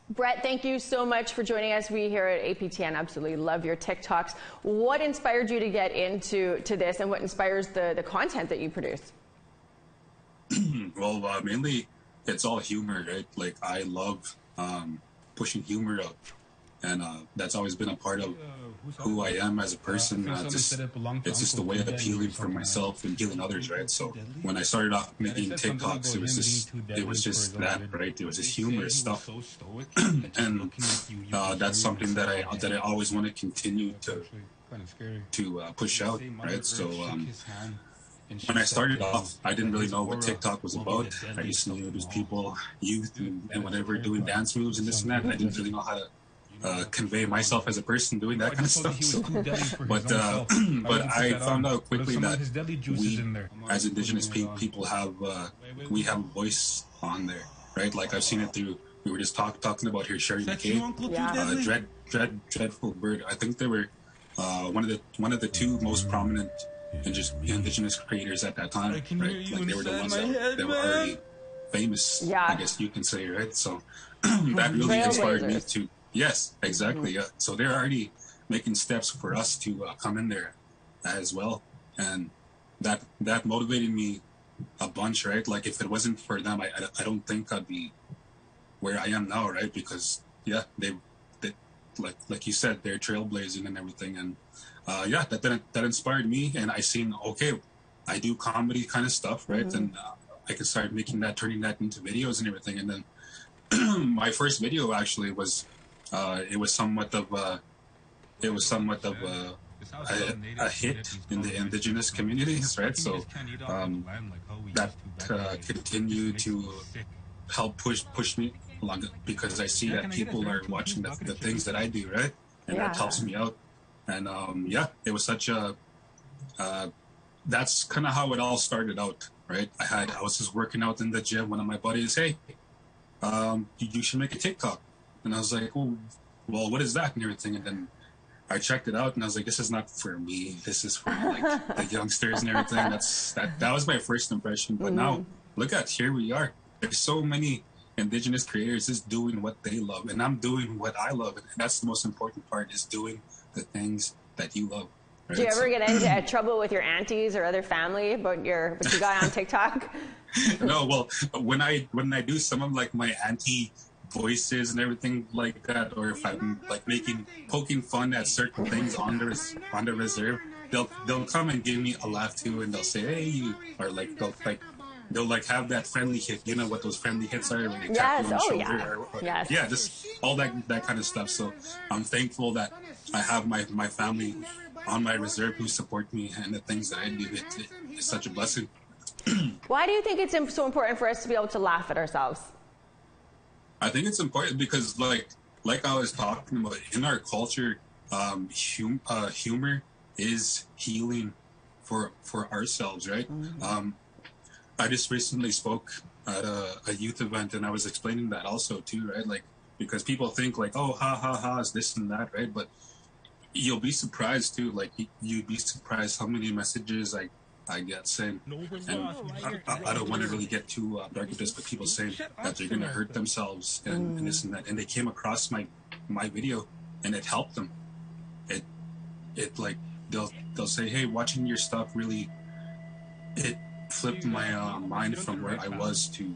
Brett, thank you so much for joining us. We here at APTN absolutely love your TikToks. What inspired you to get into this, and what inspires the content that you produce? Well, mainly it's all humor, right? Like I love pushing humor out, and that's always been a part of who I am as a person. It's just a way of appealing for myself and healing others, right? So when I started off making TikToks, it was just that, right? It was just humorous stuff, and that's something that I always want to continue to push out, right? So when I started off, I didn't really know what TikTok was about. I just knew it was people, youth, and whatever doing dance moves and this and that. And I didn't really know how to convey myself as a person doing that kind of stuff. So, but I found out quickly that we, as Indigenous people, we have a voice on there, right? Like I've seen it through. We were just talking about here, Sherry McKay, Dreadful Bird. I think they were one of the two most prominent Indigenous creators at that time, right? Like they were the ones that were already famous, I guess you can say, right? So that really inspired me to. Yes, exactly. Yeah. So they're already making steps for us to come in there as well, and that motivated me a bunch, right? Like if it wasn't for them, I don't think I'd be where I am now, right? Because they like you said, they're trailblazing and everything, and that inspired me, and I seen I do comedy kind of stuff, right? And I could start turning that into videos and everything, and then my first video actually was. It was somewhat of a hit in the Indigenous communities, right? So that continued to help push me along because I see that people are watching the things that I do, right? And that helps me out. And it was such a that's kind of how it all started out, right? I was just working out in the gym. One of my buddies, hey, you should make a TikTok. And I was like, well, what is that and everything? And then I checked it out, and I was like, this is not for me. This is for like the youngsters and everything. That was my first impression. But now, here we are. There's so many Indigenous creators just doing what they love, and I'm doing what I love. And that's the most important part, is doing the things that you love. Right? Do you ever get into trouble with your aunties or other family about what you got on TikTok? No, well, when I do some of like my auntie voices and everything like that, or if I'm like poking fun at certain things on the reserve, they'll come and give me a laugh too, and they'll say, hey, you, or like they'll have that friendly hit. You know what those friendly hits are? When they tap you on the shoulder or just all that kind of stuff. So I'm thankful that I have my family on my reserve who support me, and the things that I do. It's such a blessing. Why do you think it's so important for us to be able to laugh at ourselves? I think it's important because, like I was talking about, in our culture, humor is healing for ourselves, right? I just recently spoke at a youth event, and I was explaining that also too, right? Like, because people think like, oh, ha ha ha, is this and that, right? But you'll be surprised too. Like you'd be surprised how many messages I get saying, and I don't want to really get too dark with this, but people saying that they're going to hurt themselves and this and that, and they came across my video and it helped them. It like they'll say, hey, watching your stuff really, it flipped my mind from where I was to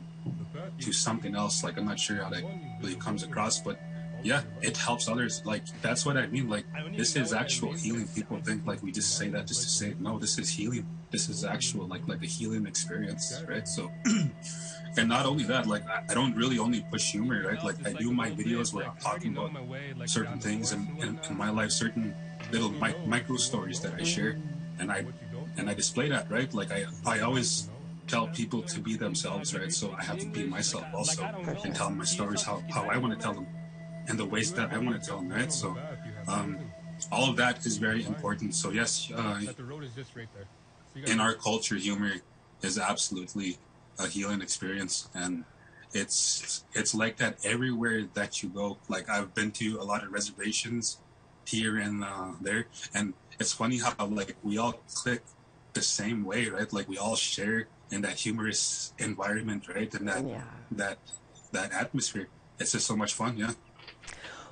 something else. Like I'm not sure how that really comes across, but yeah, it helps others. Like that's what I mean. Like this is actual healing. People think like we just say that just to say it. No, this is healing. This is actual like a healing experience, right? So, and not only that, like I don't really only push humor, right? Like I do my videos where I'm talking about certain things in my life, certain little micro stories that I share, and I display that, right? Like I always tell people to be themselves, right? So I have to be myself also and tell my stories how I want to tell them and the ways that I want to tell them, right? So all of that is very important. So yes, in our culture, humor is absolutely a healing experience, and it's like that everywhere that you go. Like I've been to a lot of reservations here and there, and it's funny how like we all click the same way, right? Like we all share in that humorous environment, right? And that atmosphere. it's just so much fun. Yeah.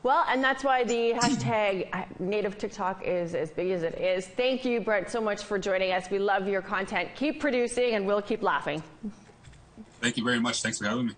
Well, and that's why the hashtag Native TikTok is as big as it is. Thank you, Brett, so much for joining us. We love your content. Keep producing, and we'll keep laughing. Thank you very much. Thanks for having me.